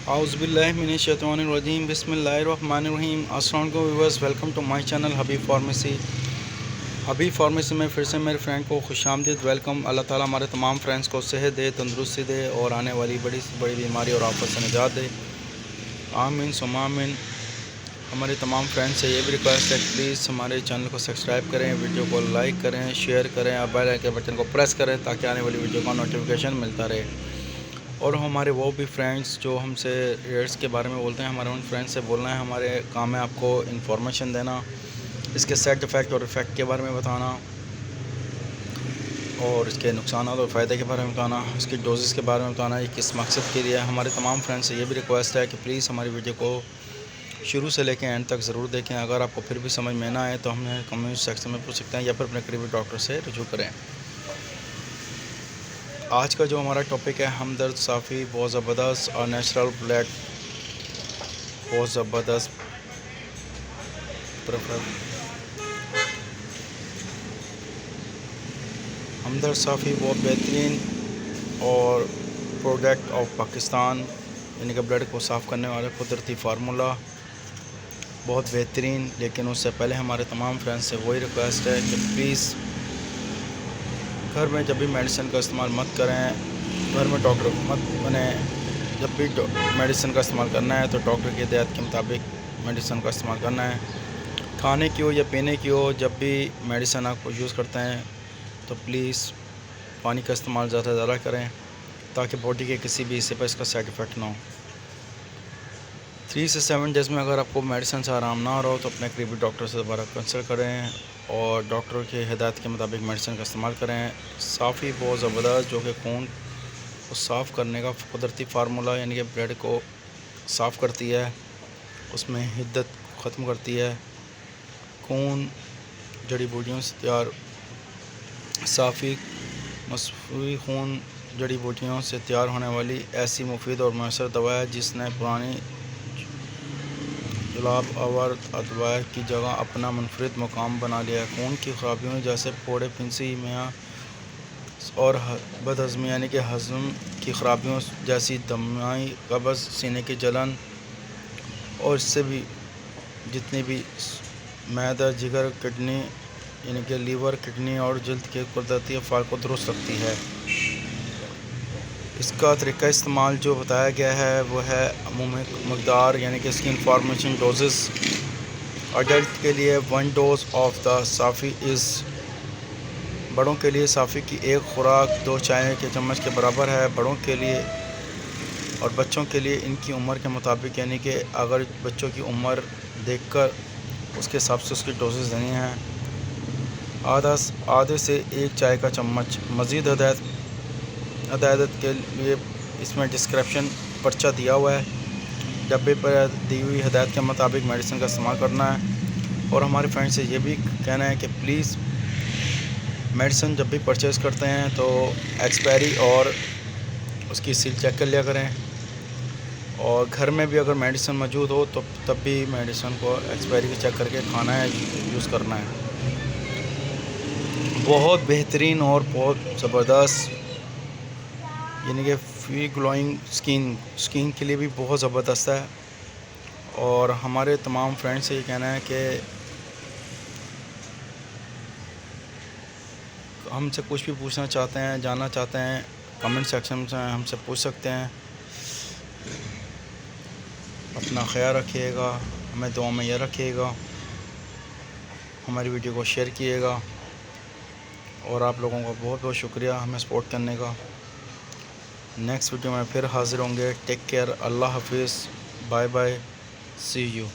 اعوذ باللہ من الشیطان الرجیم بسم اللہ الرحمن الرحیم۔ السلام علیکم viewers, welcome to my channel Habib pharmacy. Habib pharmacy میں پھر سے میرے فرینڈ کو خوش آمدید، ویلکم۔ اللہ تعالیٰ ہمارے تمام فرینڈس کو صحت دے، تندرستی دے اور آنے والی بڑی سے بڑی بیماری اور آفت سے نجات دے، آمین ثم آمین۔ ہمارے تمام فرینڈس سے یہ بھی ریکویسٹ ہے کہ پلیز ہمارے چینل کو سبسکرائب کریں، ویڈیو کو لائک کریں، شیئر کریں اور بیل آئیکن کے بٹن کو پریس کریں تاکہ آنے والی ویڈیو کا نوٹیفیکیشن ملتا رہے۔ اور ہمارے وہ بھی فرینڈس جو ہم سے ریٹس کے بارے میں بولتے ہیں، ہمارے ان فرینڈس سے بولنا ہے، ہمارے کام ہے آپ کو انفارمیشن دینا، اس کے سائڈ افیکٹ اور افیکٹ کے بارے میں بتانا، اور اس کے نقصانات اور فائدے کے بارے میں بتانا، اس کی ڈوزز کے بارے میں بتانا، یہ کس مقصد کے لیے۔ ہمارے تمام فرینڈس سے یہ بھی ریکویسٹ ہے کہ پلیز ہماری ویڈیو کو شروع سے لے کے اینڈ تک ضرور دیکھیں۔ اگر آپ کو پھر بھی سمجھ میں نہ آئے تو ہمیں کمنٹ سیکشن میں پوچھ سکتے ہیں یا پھر اپنے قریبی ڈاکٹر سے رجوع کریں۔ آج کا جو ہمارا ٹاپک ہے، ہمدرد صافی بہت زبردست اور نیچرل بلیڈ بہت زبردست ہمدرد صافی بہت بہترین اور پروڈکٹ آف پاکستان، یعنی کہ بلڈ کو صاف کرنے والا قدرتی فارمولا بہت بہترین۔ لیکن اس سے پہلے ہمارے تمام فرینڈس سے وہی ریکویسٹ ہے کہ پلیز گھر میں جب بھی میڈیسن کا استعمال مت کریں، گھر میں ڈاکٹر مت بنیں۔ جب بھی میڈیسن کا استعمال کرنا ہے تو ڈاکٹر کی ہدایت کے مطابق میڈیسن کا استعمال کرنا ہے۔ کھانے کی ہو یا پینے کی ہو، جب بھی میڈیسن آپ کو یوز کرتے ہیں تو پلیز پانی کا استعمال زیادہ سے زیادہ کریں تاکہ باڈی کے کسی بھی حصے پر اس کا سائڈ افیکٹ نہ ہو۔ 3 سے 7 ڈیز میں اگر آپ کو میڈیسن سے آرام نہ ہو رہا ہو تو اپنے قریبی ڈاکٹر سے دوبارہ کنسلٹ کریں اور ڈاکٹر کی ہدایت کے مطابق میڈیسن کا استعمال کریں۔ صافی بہت زبردست، جو کہ خون کو صاف کرنے کا قدرتی فارمولا، یعنی کہ بلڈ کو صاف کرتی ہے، اس میں حدت ختم کرتی ہے۔ خون جڑی بوٹیوں سے تیار، صافی مصفوی خون جڑی بوٹیوں سے تیار ہونے والی ایسی مفید اور مؤثر دوا ہے جس نے پرانی جلاب آور ادویہ کی جگہ اپنا منفرد مقام بنا لیا ہے۔ خون کی خرابیوں جیسے پھوڑے، پھنسی، میاں اور بد ہضمی یعنی کہ ہضم کی خرابیوں جیسی دمائی، قبض، سینے کی جلن اور اس سے بھی جتنی بھی معدہ، جگر، کڈنی یعنی کہ لیور، کڈنی اور جلد کے قدرتی افعال کو درست رکھتی ہے۔ اس کا طریقہ استعمال جو بتایا گیا ہے وہ ہے عمومی مقدار، یعنی کہ اس کی انفارمیشن ڈوزز۔ اڈلٹ کے لیے 1 ڈوز آف دا صافی از، بڑوں کے لیے صافی کی ایک خوراک 2 چائے کے چمچ کے برابر ہے۔ بڑوں کے لیے اور بچوں کے لیے ان کی عمر کے مطابق، یعنی کہ اگر بچوں کی عمر دیکھ کر اس کے حساب سے اس کی ڈوزز دینی ہیں۔ آدھے سے 1 چائے کا چمچ۔ مزید ہدایت کے لیے اس میں ڈسکرپشن پرچہ دیا ہوا ہے، ڈبے پر دی ہوئی ہدایت کے مطابق میڈیسن کا استعمال کرنا ہے۔ اور ہمارے فرینڈ سے یہ بھی کہنا ہے کہ پلیز میڈیسن جب بھی پرچیز کرتے ہیں تو ایکسپائری اور اس کی سیل چیک کر لیا کریں، اور گھر میں بھی اگر میڈیسن موجود ہو تو تب بھی میڈیسن کو ایکسپائری کی چیک کر کے کھانا ہے، یوز کرنا ہے۔ بہت بہترین اور بہت زبردست، یعنی کہ فری گلوئنگ سکین کے لیے بھی بہت زبردست ہے۔ اور ہمارے تمام فرینڈ سے یہ کہنا ہے کہ ہم سے کچھ بھی پوچھنا چاہتے ہیں، جاننا چاہتے ہیں، کمنٹ سیکشن سے ہم سے پوچھ سکتے ہیں۔ اپنا خیال رکھیے گا، ہمیں دعا میں یہ رکھیے گا، ہماری ویڈیو کو شیئر کیے گا، اور آپ لوگوں کا بہت بہت شکریہ ہمیں سپورٹ کرنے کا۔ نیکسٹ ویڈیو میں پھر حاضر ہوں گے۔ ٹیک کیئر، اللہ حافظ، بائے بائے، سی یو۔